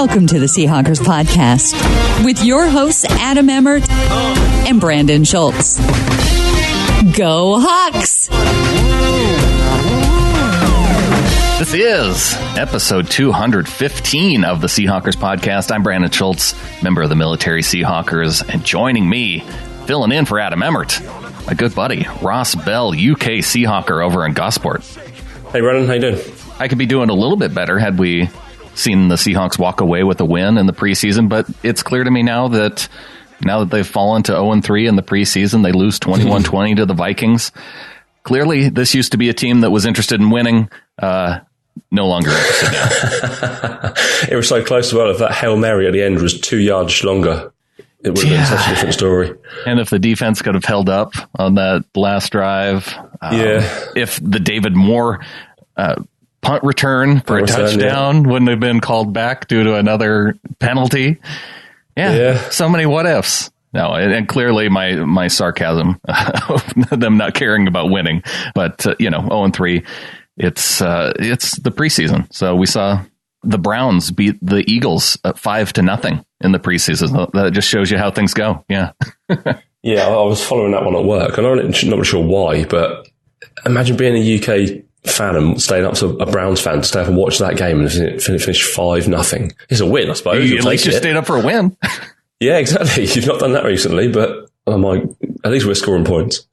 Welcome to the Seahawkers Podcast with your hosts, Adam Emmert and Brandon Schultz. Go Hawks! This is episode 215 of the Seahawkers Podcast. I'm Brandon Schultz, member of the Military Seahawkers, and joining me, filling in for Adam Emmert, my good buddy, Ross Bell, UK Seahawker over in Gosport. Hey, Brandan, how you doing? I could be doing a little bit better had we seen the Seahawks walk away with a win in the preseason, but it's clear to me now that they've fallen to 0-3 in the preseason, they lose 21-20 to the Vikings. Clearly, this used to be a team that was interested in winning. No longer interested now. It was so close as well. If that Hail Mary at the end was 2 yards longer, it would have been such a different story. And if the defense could have held up on that last drive, if the David Moore punt return for a touchdown wouldn't have been called back due to another penalty. So many what ifs. No, and clearly my sarcasm of them not caring about winning, but 0-3, it's the preseason. So we saw the Browns beat the Eagles at 5-0 in the preseason. That just shows you how things go. Yeah. Yeah, I was following that one at work, and I'm not really sure why, but imagine being a UK fan and staying up to a Browns fan to stay up and watch that game and finish 5-0. It's a win, I suppose. At least you stayed up for a win. Yeah, exactly. You've not done that recently, but at least we're scoring points.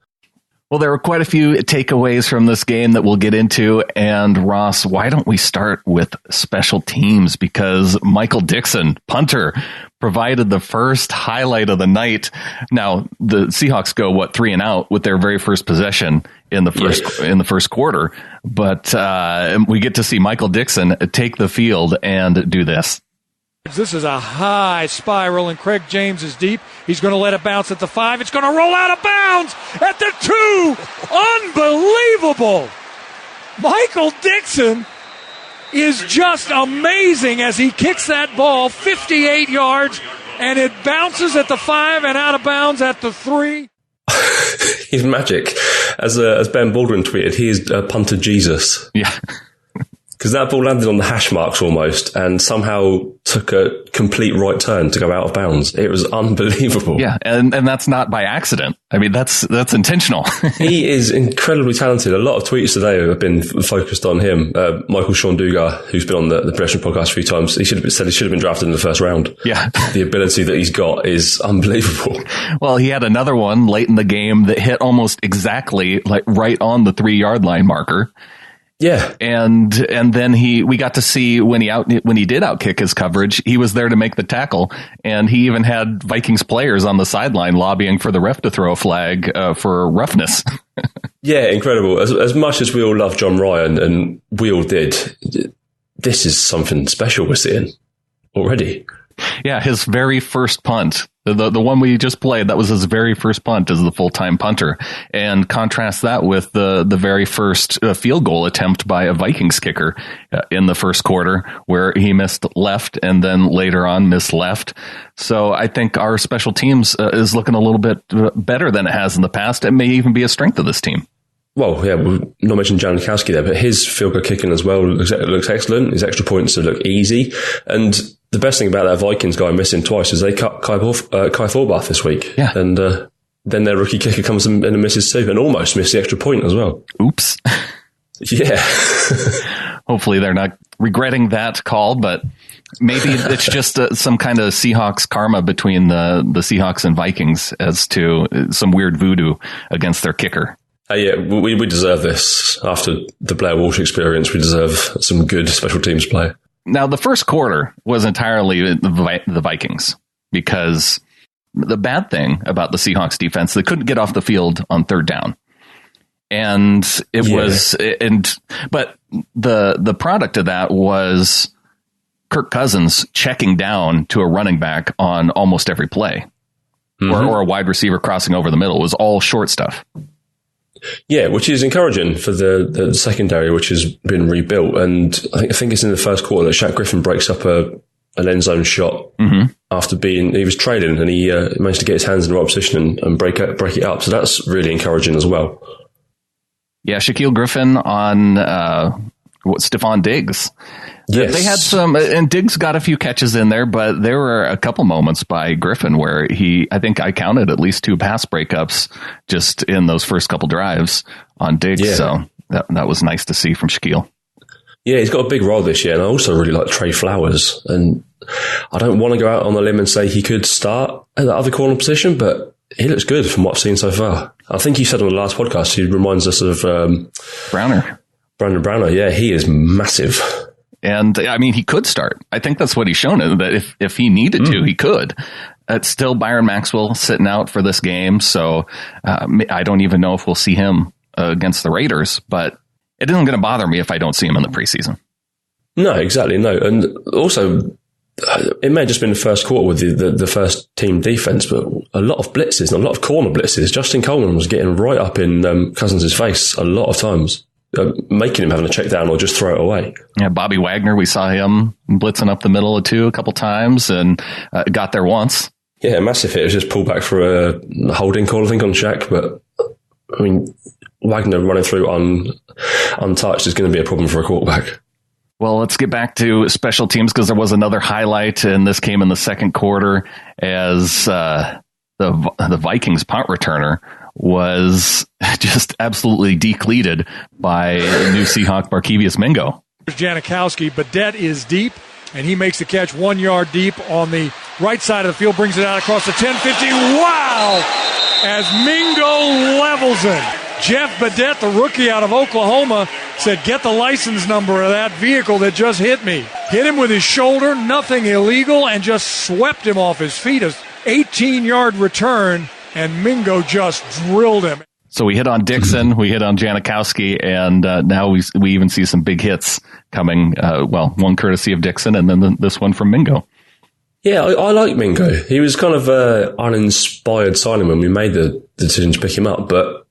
Well, there were quite a few takeaways from this game that we'll get into. And Ross, why don't we start with special teams? Because Michael Dickson, punter, provided the first highlight of the night. Now, the Seahawks go, 3 and out with their very first possession in the first quarter. But we get to see Michael Dickson take the field and do this. This is a high spiral, and Craig James is deep. He's going to let it bounce at the 5. It's going to roll out of bounds at the 2. Unbelievable. Michael Dickson is just amazing as he kicks that ball 58 yards, and it bounces at the 5 and out of bounds at the 3. He's magic. As Ben Baldwin tweeted, he is punter Jesus. Yeah. Because that ball landed on the hash marks almost and somehow took a complete right turn to go out of bounds. It was unbelievable. Yeah, and that's not by accident. I mean, that's intentional. He is incredibly talented. A lot of tweets today have been focused on him. Michael Sean Dugar, who's been on the Preseason podcast a few times, he should have been drafted in the first round. Yeah. The ability that he's got is unbelievable. Well, he had another one late in the game that hit almost exactly right on the 3-yard line marker. Yeah, and then we got to see when he did outkick his coverage, he was there to make the tackle, and he even had Vikings players on the sideline lobbying for the ref to throw a flag for roughness. Yeah, incredible. As much as we all love Jon Ryan, and we all did, this is something special we're seeing already. Yeah, his very first punt, the one we just played, that was his very first punt as the full-time punter. And contrast that with the very first field goal attempt by a Vikings kicker in the first quarter, where he missed left and then later on missed left. So I think our special teams is looking a little bit better than it has in the past. It may even be a strength of this team. Well, yeah, we've not mentioned Janikowski there, but his field goal kicking as well looks excellent. His extra points look easy. And the best thing about that Vikings guy missing twice is they cut Kai Forbath this week. Yeah. And then their rookie kicker comes in and misses too, and almost missed the extra point as well. Oops. Yeah. Hopefully they're not regretting that call, but maybe it's just some kind of Seahawks karma between the Seahawks and Vikings as to some weird voodoo against their kicker. Yeah, we deserve this. After the Blair Walsh experience, we deserve some good special teams play. Now, the first quarter was entirely the Vikings, because the bad thing about the Seahawks defense, they couldn't get off the field on third down. And but the product of that was Kirk Cousins checking down to a running back on almost every play, or a wide receiver crossing over the middle. It was all short stuff. Yeah, which is encouraging for the secondary, which has been rebuilt. And I think it's in the first quarter that Shaq Griffin breaks up an end zone shot after he was trailing, and he managed to get his hands in the right position and break it up. So that's really encouraging as well. Yeah, Shaquille Griffin on Stephon Diggs. Yes. They had some, and Diggs got a few catches in there, but there were a couple moments by Griffin where I think I counted at least 2 pass breakups just in those first couple drives on Diggs. Yeah. So that was nice to see from Shaquille. Yeah, he's got a big role this year, and I also really like Trey Flowers. And I don't want to go out on a limb and say he could start at the other corner position, but he looks good from what I've seen so far. I think you said on the last podcast, he reminds us of Brandon Browner. Yeah, he is massive. And I mean, he could start. I think that's what he's shown, that if he needed to, he could. It's still Byron Maxwell sitting out for this game. So I don't even know if we'll see him against the Raiders, but it isn't going to bother me if I don't see him in the preseason. No, exactly. No. And also, it may have just been the first quarter with the first team defense, but a lot of blitzes and a lot of corner blitzes. Justin Coleman was getting right up in Cousins' face a lot of times, making him having to check down or just throw it away. Yeah, Bobby Wagner, we saw him blitzing up the middle of 2 a couple times and got there once. Yeah, a massive hit. It was just pulled back for a holding call, I think, on Shaq. But, I mean, Wagner running through untouched is going to be a problem for a quarterback. Well, let's get back to special teams because there was another highlight, and this came in the second quarter as the Vikings punt returner was just absolutely decleated by new Seahawk Barkevious Mingo. Janikowski, Badette is deep, and he makes the catch 1 yard deep on the right side of the field, brings it out across the 10-50. Wow! As Mingo levels it. Jeff Badette, the rookie out of Oklahoma, said, get the license number of that vehicle that just hit me. Hit him with his shoulder, nothing illegal, and just swept him off his feet. An 18-yard return, and Mingo just drilled him. So we hit on Dickson, we hit on Janikowski, and now we even see some big hits coming. One courtesy of Dickson, and then this one from Mingo. Yeah, I like Mingo. He was kind of an uninspired signing when we made the decision to pick him up, but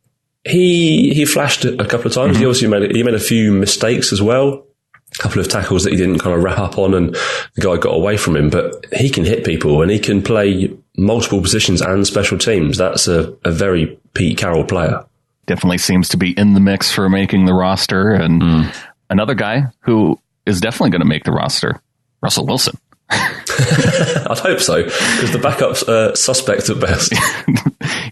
he flashed a couple of times. Mm-hmm. He also made a few mistakes as well. A couple of tackles that he didn't kind of wrap up on, and the guy got away from him. But he can hit people, and he can play multiple positions and special teams. That's a very Pete Carroll player. Definitely seems to be in the mix for making the roster. And another guy who is definitely going to make the roster, Russell Wilson. I'd hope so, because the backup's suspect at best.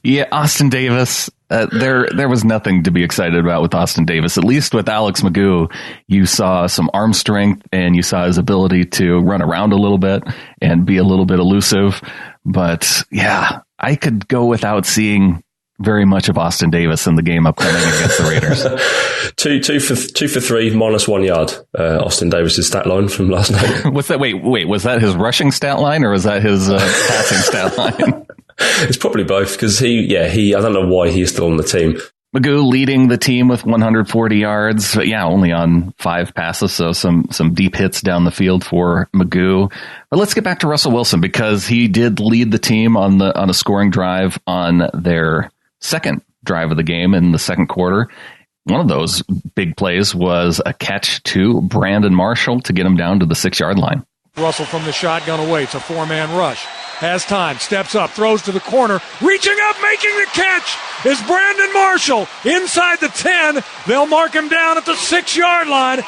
Yeah, Austin Davis. There was nothing to be excited about with Austin Davis. At least with Alex Magoo, you saw some arm strength and you saw his ability to run around a little bit and be a little bit elusive. But yeah, I could go without seeing very much of Austin Davis in the game upcoming against the Raiders. two for 3, minus 1 yard. Austin Davis's stat line from last night. What's that? Wait, was that his rushing stat line or was that his passing stat line? It's probably both, because I don't know why he's still on the team. Magoo leading the team with 140 yards, but yeah, only on 5 passes, so some deep hits down the field for Magoo. But let's get back to Russell Wilson, because he did lead the team on a scoring drive on their second drive of the game in the second quarter. One of those big plays was a catch to Brandon Marshall to get him down to the 6-yard line. Russell from the shotgun awaits a 4-man rush. Has time, steps up, throws to the corner, reaching up, making the catch is Brandon Marshall inside the 10. They'll mark him down at the 6-yard line.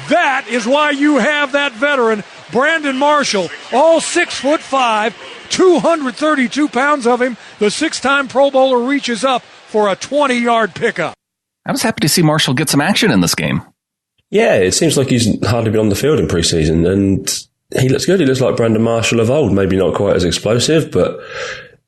That is why you have that veteran, Brandon Marshall, all 6'5", 232 pounds of him. The 6-time Pro Bowler reaches up for a 20-yard pickup. I was happy to see Marshall get some action in this game. Yeah, it seems like he's hardly been on the field in preseason, and he looks good. He looks like Brandon Marshall of old. Maybe not quite as explosive, but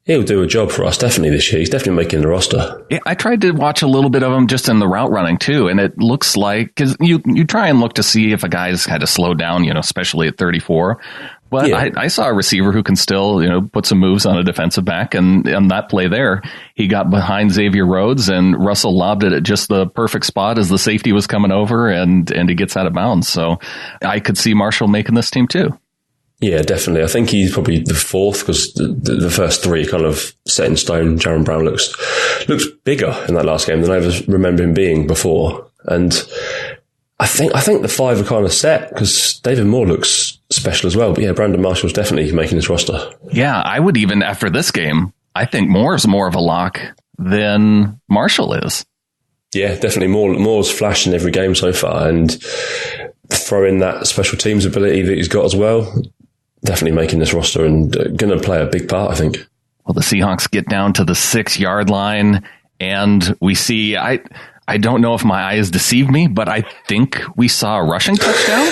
he'll do a job for us definitely this year. He's definitely making the roster. Yeah, I tried to watch a little bit of him just in the route running too, and it looks like, because you try and look to see if a guy's had to slow down, especially at 34. But yeah. I saw a receiver who can still, put some moves on a defensive back, and on that play there, he got behind Xavier Rhodes, and Russell lobbed it at just the perfect spot as the safety was coming over, and he gets out of bounds. So I could see Marshall making this team too. Yeah, definitely. I think he's probably the fourth, because the first 3 kind of set in stone. Jaron Brown looks bigger in that last game than I ever remember him being before, and I think the 5 are kind of set, because David Moore looks special as well. But yeah, Brandon Marshall's definitely making his roster. Yeah, I would even, after this game, I think Moore's more of a lock than Marshall is. Yeah, definitely. Moore's flashed in every game so far, and throw in that special teams ability that he's got as well. Definitely making this roster and going to play a big part, I think. Well, the Seahawks get down to the 6-yard line, and we see, I don't know if my eyes deceive me, but I think we saw a rushing touchdown.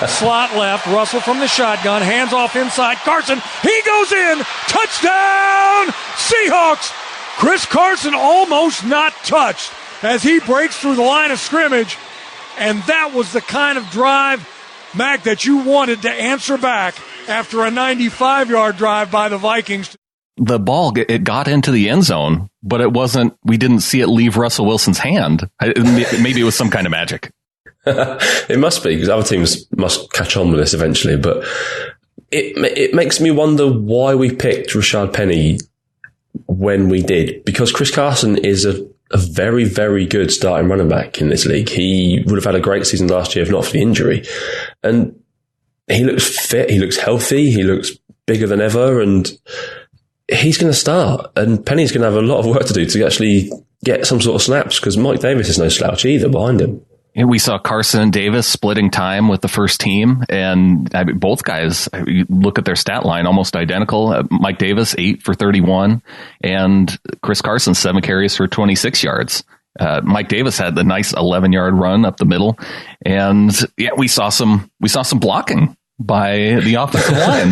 Slot left, Russell from the shotgun, hands off inside, Carson, he goes in, touchdown, Seahawks! Chris Carson almost not touched as he breaks through the line of scrimmage, and that was the kind of drive, Mac, that you wanted to answer back after a 95-yard drive by the Vikings. The ball, it got into the end zone, but we didn't see it leave Russell Wilson's hand. Maybe it was some kind of magic. It must be, because other teams must catch on with this eventually, but it makes me wonder why we picked Rashad Penny when we did, because Chris Carson is a very, very good starting running back in this league. He would have had a great season last year if not for the injury. And he looks fit, he looks healthy, he looks bigger than ever, and he's going to start. And Penny's going to have a lot of work to do to actually get some sort of snaps, because Mike Davis is no slouch either behind him. And we saw Carson and Davis splitting time with the first team, and both guys, you look at their stat line, almost identical. Mike Davis, 8 for 31, and Chris Carson, 7 carries for 26 yards. Mike Davis had the nice 11-yard run up the middle, and we saw some blocking by the offensive line.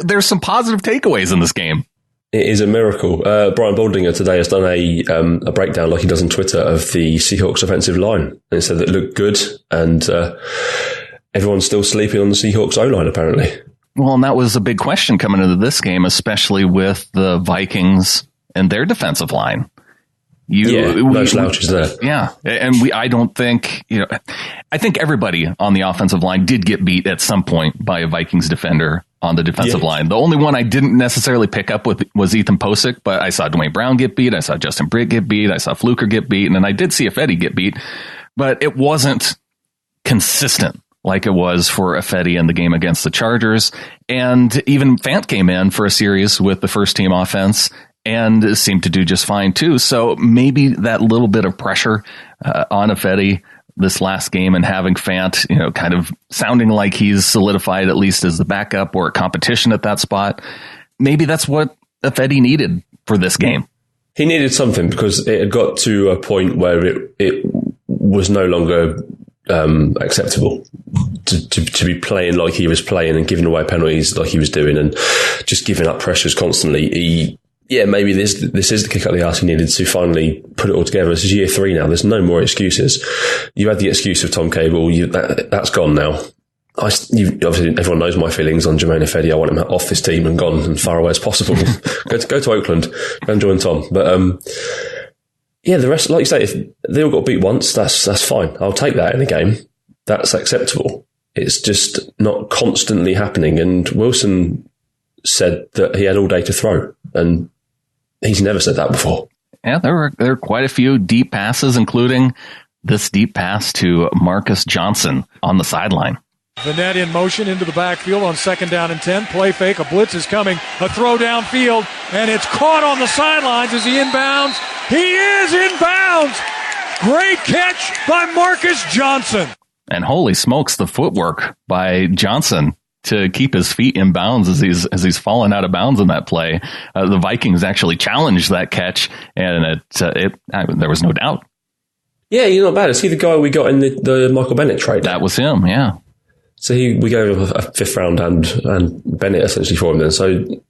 There's some positive takeaways in this game. It is a miracle. Brian Baldinger today has done a breakdown, like he does on Twitter, of the Seahawks offensive line. And he said that it looked good, and everyone's still sleeping on the Seahawks O-line, apparently. Well, and that was a big question coming into this game, especially with the Vikings and their defensive line. No slouches there. Yeah. And I don't think, I think everybody on the offensive line did get beat at some point by a Vikings defender on the defensive line. The only one I didn't necessarily pick up with was Ethan Posick, but I saw Dwayne Brown get beat. I saw Justin Britt get beat. I saw Fluker get beat. And I did see Ifedi get beat, but it wasn't consistent like it was for Ifedi in the game against the Chargers. And even Fant came in for a series with the first team offense and seemed to do just fine too. So maybe that little bit of pressure on Ifedi this last game, and having Fant, kind of sounding like he's solidified at least as the backup or a competition at that spot. Maybe that's what Ifedi needed for this game. He needed something, because it had got to a point where it was no longer acceptable to be playing like he was playing and giving away penalties like he was doing and just giving up pressures constantly. Maybe this is the kick up the arse he needed to finally put it all together. This is year 3 now. There's no more excuses. You had the excuse of Tom Cable. That's gone now. Obviously, everyone knows my feelings on Jermaine Ifedi. I want him off this team and gone and far away as possible. go to Oakland. Go and join Tom. But the rest, like you say, if they all got beat once, that's fine. I'll take that in a game. That's acceptable. It's just not constantly happening. And Wilson said that he had all day to throw, and he's never said that before. Yeah, there were quite a few deep passes, including this deep pass to Marcus Johnson on the sideline. Vanette in motion into the backfield on 2nd down and 10. Play fake. A blitz is coming. A throw downfield, and it's caught on the sidelines as he inbounds. He is inbounds. Great catch by Marcus Johnson. And holy smokes, the footwork by Johnson to keep his feet in bounds as he's fallen out of bounds in that play. The Vikings actually challenged that catch, and there was no doubt. Yeah, you're not bad. Is he the guy we got in the Michael Bennett trade? That was him, yeah. So we gave him a 5th round and Bennett essentially for him then. So do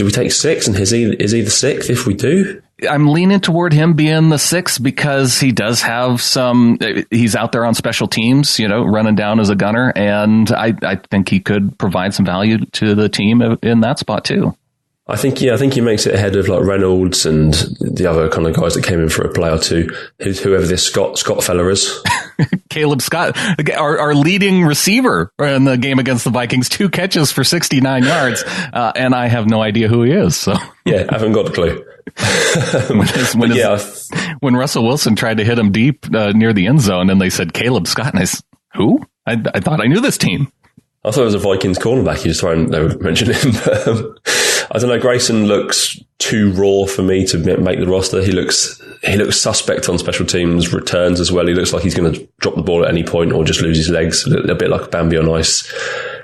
we take 6, and is he the 6th if we do? I'm leaning toward him being the 6th because he does have he's out there on special teams, running down as a gunner. And I think he could provide some value to the team in that spot too. I think he makes it ahead of like Reynolds and the other kind of guys that came in for a play or two, whoever this Scott fella is. Caleb Scott, our leading receiver in the game against the Vikings, 2 catches for 69 yards, and I have no idea who he is. So yeah, I haven't got a clue. When Russell Wilson tried to hit him deep near the end zone, and they said Caleb Scott, and I said, who? I thought I knew this team. I thought it was a Vikings cornerback. They were mentioning him. I don't know. Grayson looks too raw for me to make the roster. He looks suspect on special teams returns as well. He looks like he's going to drop the ball at any point or just lose his legs, a bit like Bambi on ice.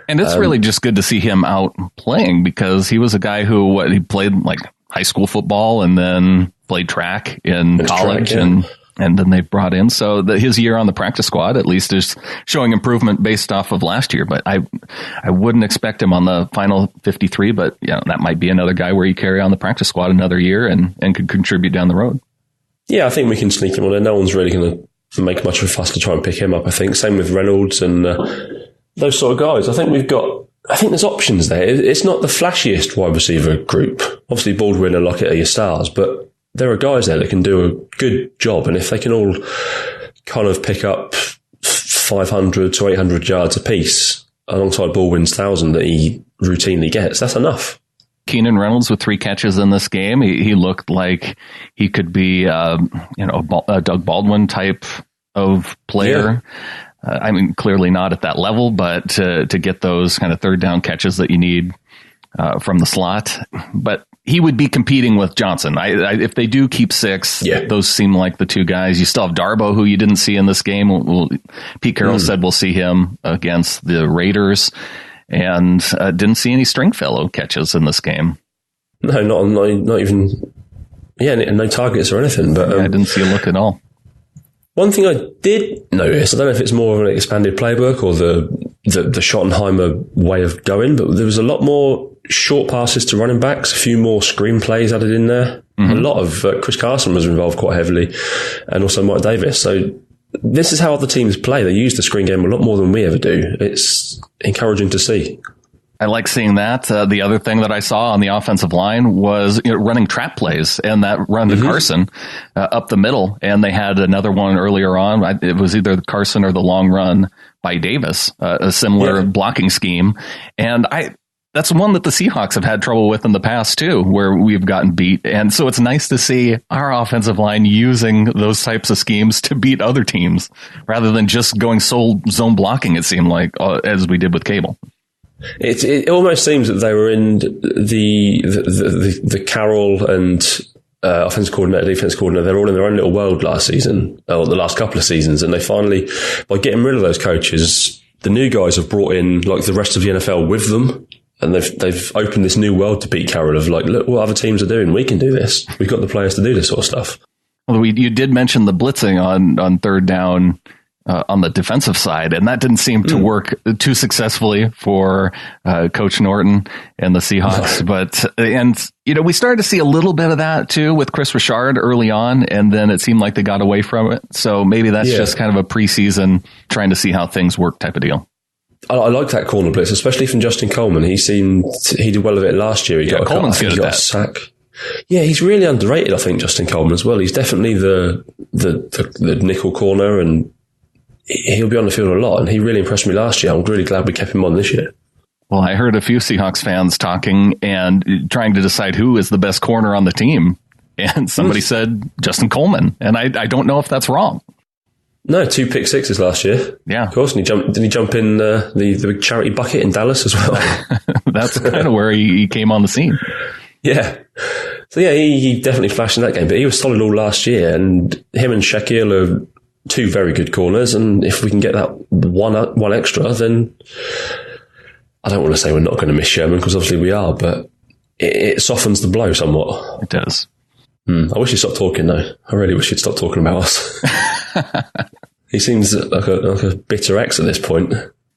And it's really just good to see him out playing, because he was a guy who he played like high school football and then played track in college, and then they brought in. So his year on the practice squad, at least, is showing improvement based off of last year. But I wouldn't expect him on the final 53. But that might be another guy where you carry on the practice squad another year and could contribute down the road. Yeah, I think we can sneak him on there. No one's really going to make much of a fuss to try and pick him up, I think. Same with Reynolds and those sort of guys. I think there's options there. It's not the flashiest wide receiver group. Obviously, Baldwin and Lockett are your stars, but there are guys there that can do a good job. And if they can all kind of pick up 500 to 800 yards apiece alongside Baldwin's 1,000 that he routinely gets, that's enough. Keenan Reynolds with 3 catches in this game. He looked like he could be, a Doug Baldwin type of player. Yeah. Clearly not at that level, but to get those kind of third down catches that you need from the slot. But he would be competing with Johnson. If they do keep 6, those seem like the 2 guys. You still have Darbo, who you didn't see in this game. Pete Carroll said we'll see him against the Raiders, and didn't see any Stringfellow catches in this game. No, not even. Yeah, no targets or anything. But I didn't see a look at all. One thing I did notice, I don't know if it's more of an expanded playbook or the Schottenheimer way of going, but there was a lot more short passes to running backs, a few more screen plays added in there. Mm-hmm. A lot of Chris Carson was involved quite heavily, and also Mike Davis. So this is how other teams play. They use the screen game a lot more than we ever do. It's encouraging to see. I like seeing that. The other thing that I saw on the offensive line was running trap plays, and that run to Carson up the middle. And they had another one earlier on. It was either Carson or the long run by Davis, a similar blocking scheme. And that's one that the Seahawks have had trouble with in the past too, where we've gotten beat. And so it's nice to see our offensive line using those types of schemes to beat other teams rather than just going sole zone blocking, it seemed like, as we did with Cable. It almost seems that they were in the Carroll and offensive coordinator, defense coordinator. They're all in their own little world last season, or the last couple of seasons, and they finally, by getting rid of those coaches, the new guys have brought in like the rest of the NFL with them, and they've opened this new world to Pete Carroll of like, look what other teams are doing. We can do this. We've got the players to do this sort of stuff. Well, you did mention the blitzing on third down. On the defensive side, and that didn't seem to work too successfully for Coach Norton and the Seahawks. We started to see a little bit of that too with Chris Richard early on, and then it seemed like they got away from it. So maybe that's just kind of a preseason trying to see how things work type of deal. I like that corner blitz, especially from Justin Coleman. He did well of it last year. He got a sack. Yeah, he's really underrated, I think, Justin Coleman as well. He's definitely the nickel corner, and he'll be on the field a lot, and he really impressed me last year. I'm really glad we kept him on this year. Well, I heard a few Seahawks fans talking and trying to decide who is the best corner on the team, and somebody said Justin Coleman, and I don't know if that's wrong. No, 2 pick sixes last year. Yeah, of course. And didn't he jump in the big charity bucket in Dallas as well? That's kind of where he came on the scene. Yeah. So yeah, he definitely flashed in that game, but he was solid all last year, and him and Shaquille are 2 very good corners, and if we can get that one extra, then I don't want to say we're not going to miss Sherman, because obviously we are, but it softens the blow somewhat. It does. I wish he'd stop talking, though. I really wish he'd stop talking about us. He seems like a bitter ex at this point.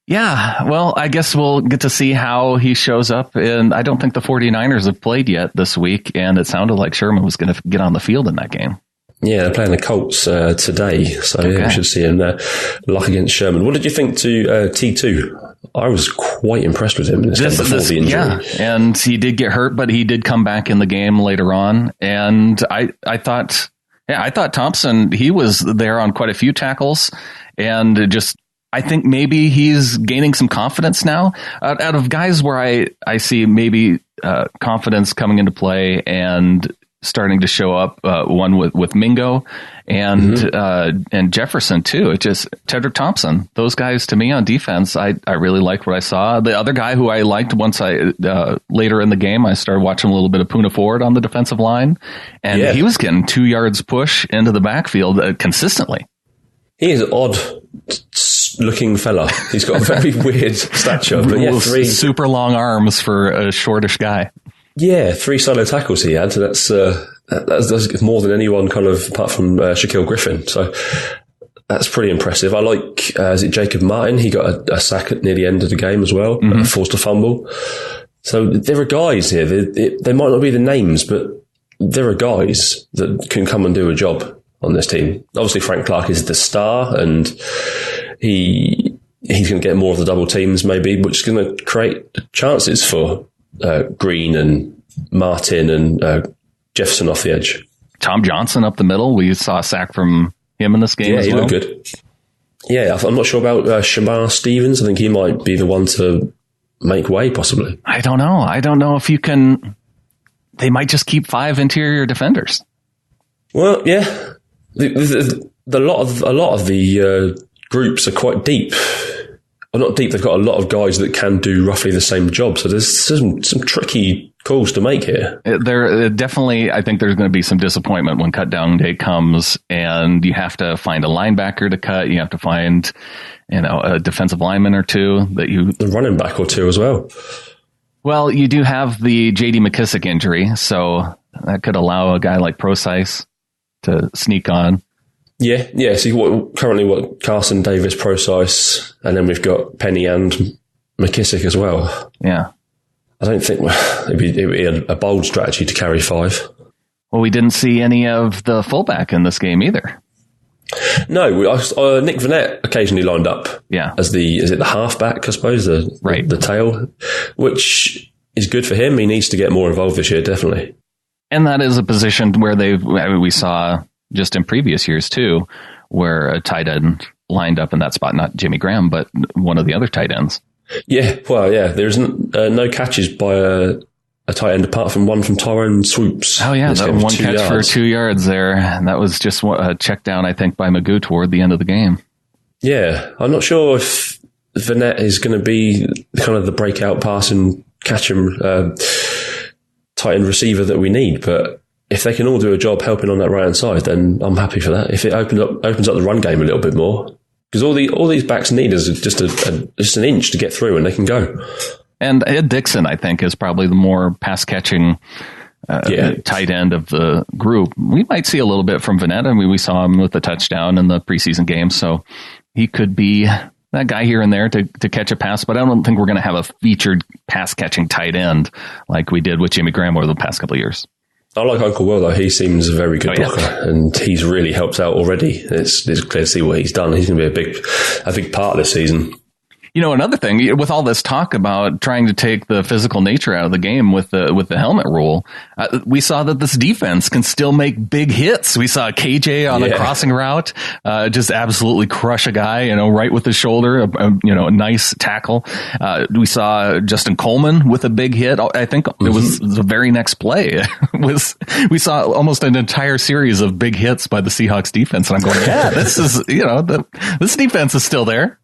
Yeah, well, I guess we'll get to see how he shows up, and I don't think the 49ers have played yet this week, and it sounded like Sherman was going to get on the field in that game. Yeah, they're playing the Colts today, so we should see him lock against Sherman. What did you think to T2? I was quite impressed with him in this game before the injury. Yeah, and he did get hurt, but he did come back in the game later on. And I thought Thompson, he was there on quite a few tackles, and I think maybe he's gaining some confidence now out of guys where I see maybe confidence coming into play and starting to show up. One with Mingo and Jefferson too. It just Tedrick Thompson. Those guys to me on defense, I really liked what I saw. The other guy who I liked once later in the game, I started watching a little bit of Puna Ford on the defensive line, and he was getting 2 yards push into the backfield consistently. He is an odd looking fella. He's got a very weird stature, but three super long arms for a shortish guy. Yeah, 3 solo tackles he had. That's more than anyone kind of apart from Shaquille Griffin. So that's pretty impressive. I like, is it Jacob Martin? He got a sack near the end of the game as well, forced a fumble. So there are guys here. They might not be the names, but there are guys that can come and do a job on this team. Obviously, Frank Clark is the star, and he's going to get more of the double teams maybe, which is going to create chances for Green and Martin and Jefferson off the edge. Tom Johnson up the middle. We saw a sack from him in this game as well. Yeah, he looked good. Yeah, I'm not sure about Shamar Stevens. I think he might be the one to make way, possibly. I don't know if you can... They might just keep 5 interior defenders. Well, yeah. A lot of the groups are quite deep. Well, not deep. They've got a lot of guys that can do roughly the same job. So there's some tricky calls to make here. There definitely, I think there's going to be some disappointment when cut down day comes, and you have to find a linebacker to cut. You have to find, a defensive lineman or two the running back or two as well. Well, you do have the J.D. McKissick injury, so that could allow a guy like Procise to sneak on. Yeah. So currently Carson Davis, Procise, and then we've got Penny and McKissick as well. Yeah. I don't think it'd be a bold strategy to carry 5. Well, we didn't see any of the fullback in this game either. No, Nick Vanette occasionally lined up. Yeah. Is it the halfback, I suppose, the tail, which is good for him. He needs to get more involved this year, definitely. And that is a position where we saw just in previous years too, where a tight end lined up in that spot, not Jimmy Graham, but one of the other tight ends. Yeah, there's no catches by a tight end apart from one from Tyrone Swoops. Oh yeah, that one catch for 2 yards there. And that was just a check down, I think, by Magoo toward the end of the game. Yeah, I'm not sure if Vanette is going to be kind of the breakout pass and catch him tight end receiver that we need, but if they can all do a job helping on that right hand side, then I'm happy for that. If it opens up the run game a little bit more, because all these backs need is just an inch to get through, and they can go. And Ed Dickson, I think, is probably the more pass catching tight end of the group. We might see a little bit from Vanette. I mean, we saw him with the touchdown in the preseason game, so he could be that guy here and there to catch a pass, but I don't think we're going to have a featured pass catching tight end like we did with Jimmy Graham over the past couple of years. I like Uncle Will, though. He seems a very good blocker, and he's really helped out already. It's clear to see what he's done. He's going to be a big part of this season. Another thing, with all this talk about trying to take the physical nature out of the game with the helmet rule, we saw that this defense can still make big hits. We saw KJ on a crossing route, just absolutely crush a guy, right with his shoulder, a nice tackle. We saw Justin Coleman with a big hit. I think it was the very next play. We saw almost an entire series of big hits by the Seahawks defense. And I'm going, this is, this defense is still there.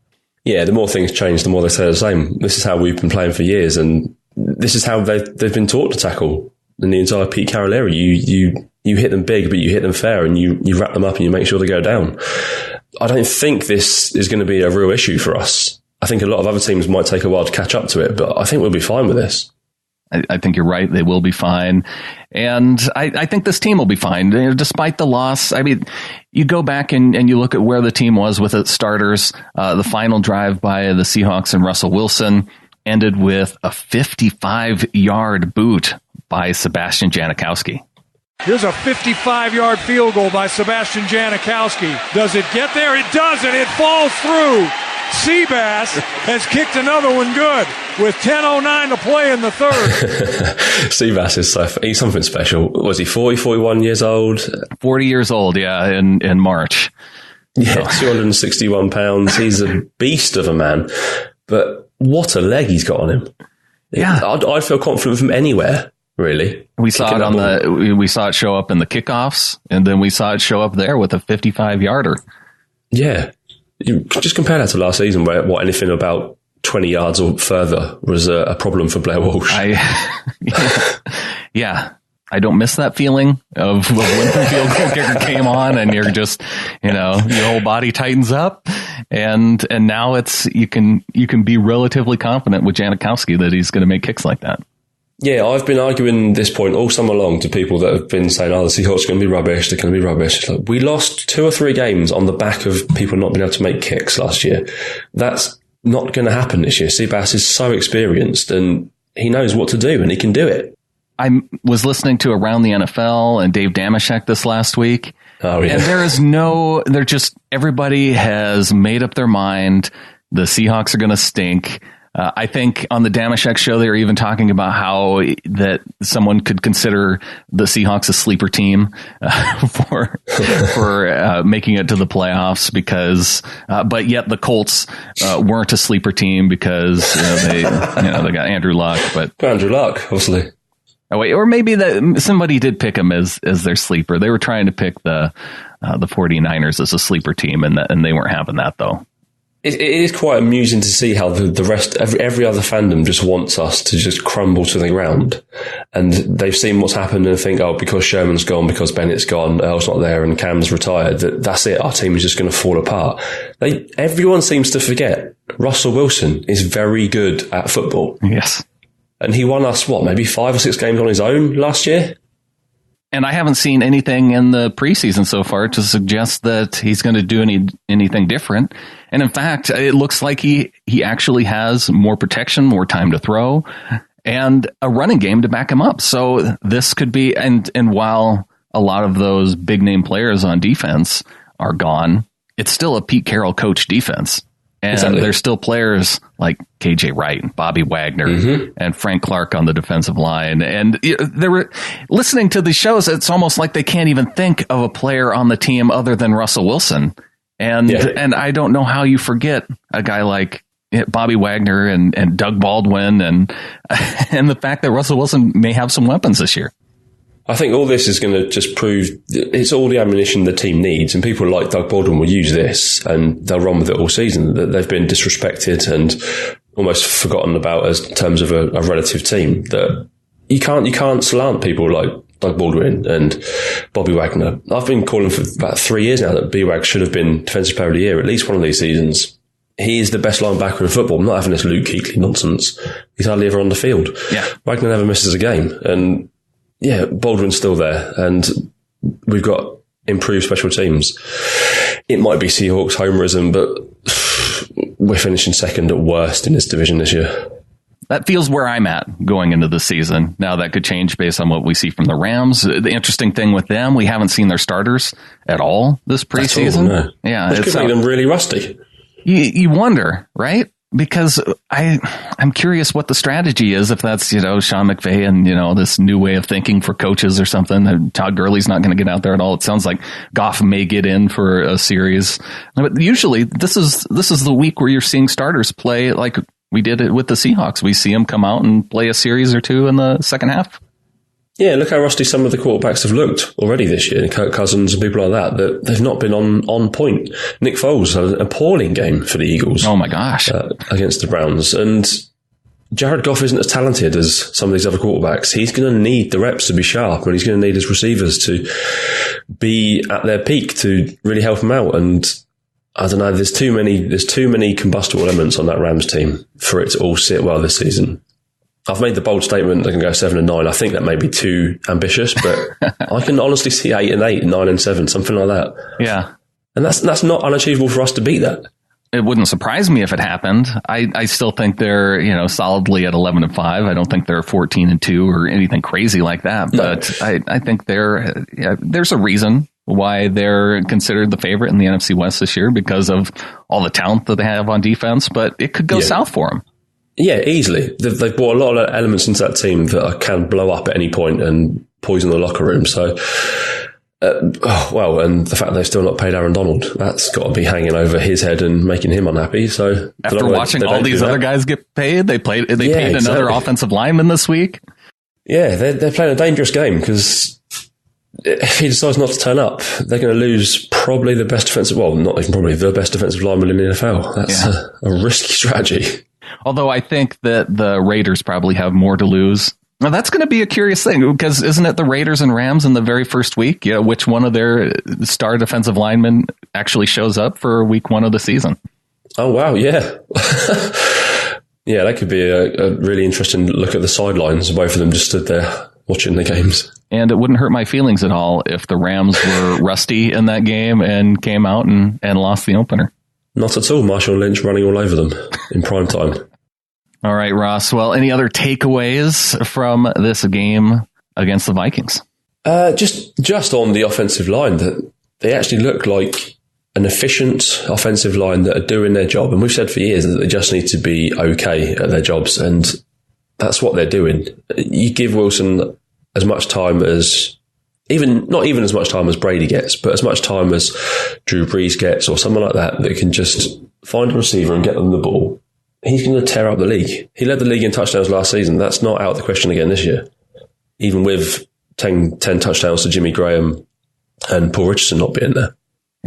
Yeah, the more things change, the more they stay the same. This is how we've been playing for years, and this is how they've been taught to tackle in the entire Pete Carroll era. You hit them big, but you hit them fair, and you wrap them up and you make sure they go down. I don't think this is going to be a real issue for us. I think a lot of other teams might take a while to catch up to it, but I think we'll be fine with this. I think you're right. They will be fine. And I think this team will be fine. Despite the loss, I mean, you go back and you look at where the team was with its starters. The final drive by the Seahawks and Russell Wilson ended with a 55-yard boot by Sebastian Janikowski. Here's a 55-yard field goal by Sebastian Janikowski. Does it get there? It does, and it falls through. Seabass has kicked another one good with 10:09 to play in the third. Seabass is he's something special. Was he 41 years old? 40 years old, yeah, in March. Yeah, 261 pounds. He's a beast of a man. But what a leg he's got on him. Yeah. I'd feel confident with him anywhere. really. We saw it we saw it show up in the kickoffs, and then we saw it show up there with a 55-yarder. Yeah. You just compare that to last season where anything about 20 yards or further was a problem for Blair Walsh. Yeah. I don't miss that feeling of when the field goal kicker came on and you're just, your whole body tightens up. And now you can be relatively confident with Janikowski that he's going to make kicks like that. Yeah, I've been arguing this point all summer long to people that have been saying, the Seahawks are going to be rubbish. They're going to be rubbish. It's like, we lost 2 or 3 games on the back of people not being able to make kicks last year. That's not going to happen this year. Seabass is so experienced and he knows what to do and he can do it. I was listening to Around the NFL and Dave Damashek this last week. Oh, yeah. And everybody has made up their mind. The Seahawks are going to stink. I think on the Damashek show, they were even talking about how that someone could consider the Seahawks a sleeper team for making it to the playoffs but yet the Colts weren't a sleeper team because they got Andrew Luck. Andrew Luck, obviously. Oh, wait, or maybe that somebody did pick them as their sleeper. They were trying to pick the 49ers as a sleeper team, and they weren't having that though. It is quite amusing to see how the rest, every other fandom just wants us to just crumble to the ground. And they've seen what's happened and think, because Sherman's gone, because Bennett's gone, Earl's not there, and Cam's retired, that's it. Our team is just going to fall apart. Everyone seems to forget Russell Wilson is very good at football. Yes. And he won us, maybe 5 or 6 games on his own last year? And I haven't seen anything in the preseason so far to suggest that he's going to do anything different. And in fact, it looks like he actually has more protection, more time to throw, and a running game to back him up. So this could be, and while a lot of those big name players on defense are gone, it's still a Pete Carroll coach defense. And exactly. There's still players like KJ Wright and Bobby Wagner and Frank Clark on the defensive line. And they were listening to the shows. It's almost like they can't even think of a player on the team other than Russell Wilson. And I don't know how you forget a guy like Bobby Wagner and Doug Baldwin and the fact that Russell Wilson may have some weapons this year. I think all this is going to just prove it's all the ammunition the team needs, and people like Doug Baldwin will use this and they'll run with it all season. That they've been disrespected and almost forgotten about as terms of a relative team. That you can't slant people like Doug Baldwin and Bobby Wagner. I've been calling for about 3 years now that B-Wag should have been Defensive Player of the Year at least one of these seasons. He is the best linebacker in football. I'm not having this Luke Kuechly nonsense. He's hardly ever on the field. Yeah. Wagner never misses a game, and Baldwin's still there, and we've got improved special teams. It might be Seahawks homerism, but we're finishing second at worst in this division this year. That feels where I'm at going into the season. Now, that could change based on what we see from the Rams. The interesting thing with them, we haven't seen their starters at all this preseason. No. Yeah, which could make them really rusty. You wonder, right? Because I'm curious what the strategy is, if that's, Sean McVay and, this new way of thinking for coaches or something. Todd Gurley's not going to get out there at all. It sounds like Goff may get in for a series. But usually this is the week where you're seeing starters play like we did it with the Seahawks. We see them come out and play a series or two in the second half. Yeah, look how rusty some of the quarterbacks have looked already this year. Kirk Cousins and people like that they've not been on point. Nick Foles had an appalling game for the Eagles. Oh my gosh. Against the Browns. And Jared Goff isn't as talented as some of these other quarterbacks. He's going to need the reps to be sharp, and he's going to need his receivers to be at their peak to really help him out. And I don't know, there's too many combustible elements on that Rams team for it to all sit well this season. I've made the bold statement they can go 7-9. I think that may be too ambitious, but I can honestly see 8-8, 9-7, something like that. Yeah. And that's not unachievable for us to beat that. It wouldn't surprise me if it happened. I still think they're, solidly at 11-5. I don't think they're 14-2 or anything crazy like that. No. But I think there's a reason why they're considered the favorite in the NFC West this year because of all the talent that they have on defense. But it could go south for them. Yeah, easily. They've brought a lot of elements into that team that can blow up at any point and poison the locker room. So, and the fact they've still not paid Aaron Donald, that's got to be hanging over his head and making him unhappy. So after watching all these other guys get paid, they paid another offensive lineman this week. Yeah, they're playing a dangerous game because if he decides not to turn up, they're going to lose probably the best defensive, well, not even probably the best defensive lineman in the NFL. That's a risky strategy. Although I think that the Raiders probably have more to lose. Now, that's going to be a curious thing because isn't it the Raiders and Rams in the very first week? Yeah, which one of their star defensive linemen actually shows up for week 1 of the season? Oh, wow, yeah. Yeah, that could be a really interesting look at the sidelines. Both of them just stood there watching the games. And it wouldn't hurt my feelings at all if the Rams were rusty in that game and came out and lost the opener. Not at all. Marshawn Lynch running all over them in prime time. All right, Ross. Well, any other takeaways from this game against the Vikings? Just on the offensive line, that they actually look like an efficient offensive line that are doing their job. And we've said for years that they just need to be okay at their jobs. And that's what they're doing. You give Wilson as much time as, not even as much time as Brady gets, but as much time as Drew Brees gets or someone like that can just find a receiver and get them the ball. He's going to tear up the league. He led the league in touchdowns last season. That's not out of the question again this year. Even with 10 touchdowns to Jimmy Graham and Paul Richardson not being there.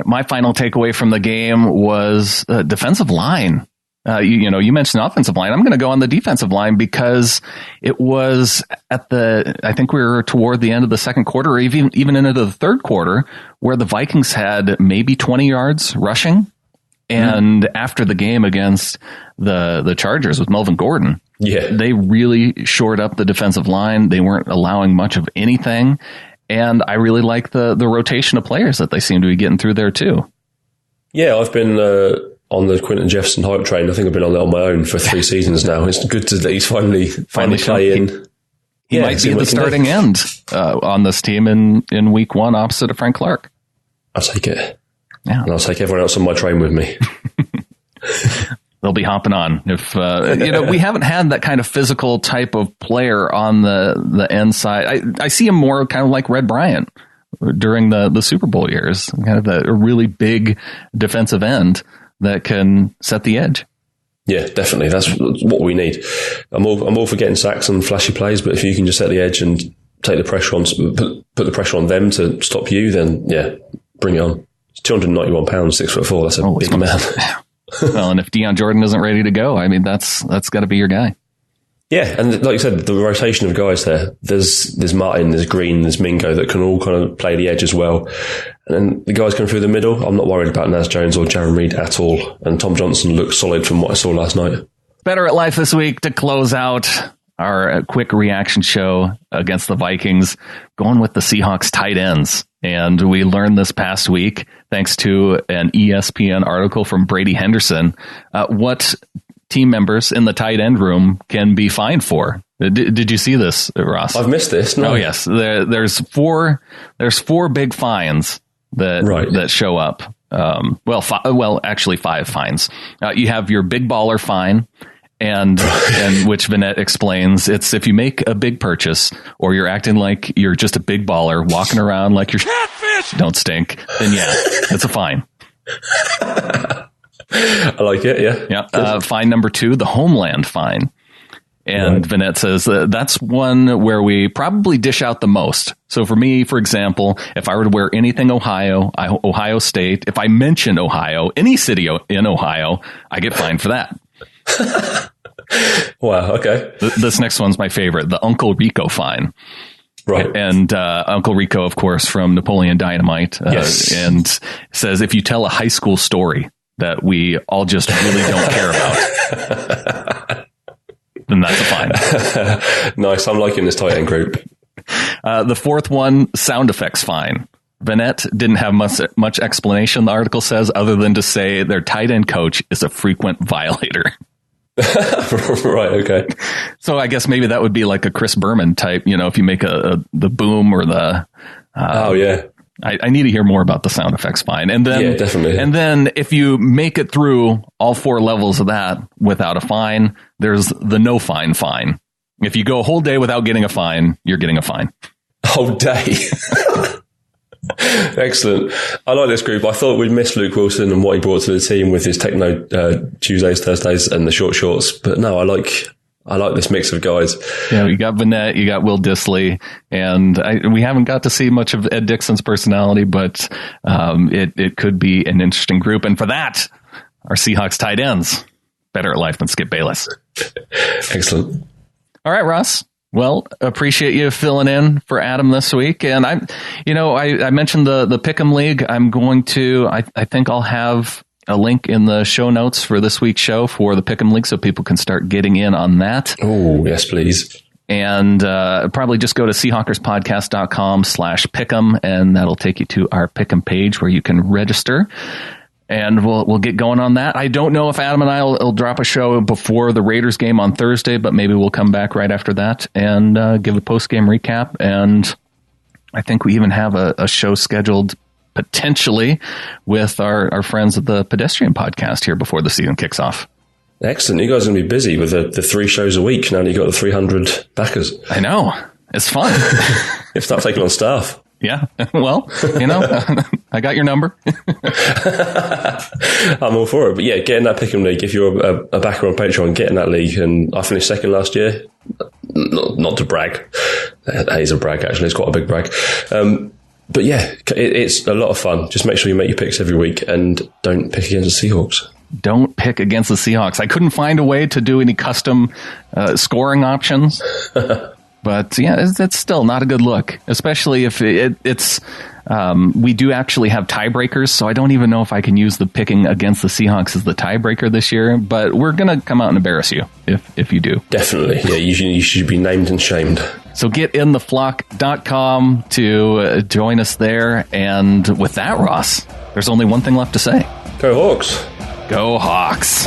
My final takeaway from the game was defensive line. You mentioned offensive line. I'm going to go on the defensive line because it was I think we were toward the end of the second quarter, or even into the third quarter, where the Vikings had maybe 20 yards rushing. And after the game against the Chargers with Melvin Gordon, they really shored up the defensive line. They weren't allowing much of anything. And I really like the rotation of players that they seem to be getting through there, too. Yeah, I've been on the Quentin Jefferson hype train. I think I've been on it on my own for 3 seasons now. It's good that he's finally playing. He might be the starting end on this team in week 1 opposite of Frank Clark. I'll take it. Yeah. And I'll take everyone else on my train with me. They'll be hopping on. If we haven't had that kind of physical type of player on the end side. I see him more kind of like Red Bryant during the Super Bowl years, kind of a really big defensive end that can set the edge. Yeah, definitely. That's what we need. I'm all for getting sacks and flashy plays, but if you can just set the edge and take the pressure on, put the pressure on them to stop you, then yeah, bring it on. It's 291 pounds, 6'4". That's a big man. Well, and if Deion Jordan isn't ready to go, I mean, that's got to be your guy. Yeah, and like you said, the rotation of guys there. There's Martin, there's Green, there's Mingo that can all kind of play the edge as well. And then the guys coming through the middle, I'm not worried about Naz Jones or Jaron Reed at all. And Tom Johnson looks solid from what I saw last night. Better at Life this week to close out our quick reaction show against the Vikings, going with the Seahawks tight ends. And we learned this past week, thanks to an ESPN article from Brady Henderson, what team members in the tight end room can be fined for. Did you see this, Ross? I've missed this. No. Oh, yes. There's four big fines that show up. Actually 5 fines. You have your big baller fine. And which Vanette explains, it's if you make a big purchase or you're acting like you're just a big baller, walking around like you're catfish, don't stink, then yeah, it's a fine. I like it, yeah. Yeah. Fine number 2, the Homeland fine. And Vanette says that's one where we probably dish out the most. So for me, for example, if I were to wear anything Ohio State, if I mention Ohio, any city in Ohio, I get fined for that. Wow, okay. This next one's my favorite, the Uncle Rico fine. Right. And Uncle Rico, of course, from Napoleon Dynamite, yes. And says if you tell a high school story that we all just really don't care about, then that's a fine. Nice. I'm liking this tight end group. The fourth one, sound effects fine. Vanette didn't have much explanation, the article says, other than to say their tight end coach is a frequent violator. Right, okay. So I guess maybe that would be like a Chris Berman type, if you make the boom or the... oh, yeah. I need to hear more about the sound effects fine. And then, yeah, definitely. And then if you make it through all 4 levels of that without a fine, there's the no fine fine. If you go a whole day without getting a fine, you're getting a fine. Whole day? Excellent. I like this group. I thought we'd miss Luke Wilson and what he brought to the team with his techno Tuesdays, Thursdays and the short shorts. But no, I like I like this mix of guys. Yeah, you got Vanette, you got Will Dissly, and we haven't got to see much of Ed Dixon's personality, but it could be an interesting group. And for that, our Seahawks tight ends, better at life than Skip Bayless. Excellent. All right, Ross. Well, appreciate you filling in for Adam this week. And I mentioned the Pick'em League. I'm going to, I think I'll have a link in the show notes for this week's show for the Pick'em League so people can start getting in on that. Oh, yes, please. And probably just go to seahawkerspodcast.com/Pick'em, and that'll take you to our Pick'em page where you can register. And we'll get going on that. I don't know if Adam and I will drop a show before the Raiders game on Thursday, but maybe we'll come back right after that and give a post-game recap. And I think we even have a show scheduled potentially with our friends at the Pedestrian Podcast here before the season kicks off. Excellent. You guys are going to be busy with the 3 shows a week now that you've got the 300 backers. I know. It's fun. You start taking on staff. Yeah. Well, I got your number. I'm all for it. But yeah, get in that Pick'em League. If you're a backer on Patreon, get in that league. And I finished second last year. Not to brag. That is a brag, actually. It's quite a big brag. But yeah, it's a lot of fun. Just make sure you make your picks every week and don't pick against the Seahawks. Don't pick against the Seahawks. I couldn't find a way to do any custom scoring options. But yeah, it's still not a good look, especially if it's we do actually have tiebreakers. So I don't even know if I can use the picking against the Seahawks as the tiebreaker this year. But we're going to come out and embarrass you if you do. Definitely. Yeah, you should be named and shamed. So get in theflock.com to join us there. And with that, Ross, there's only one thing left to say. Go Hawks. Go Hawks.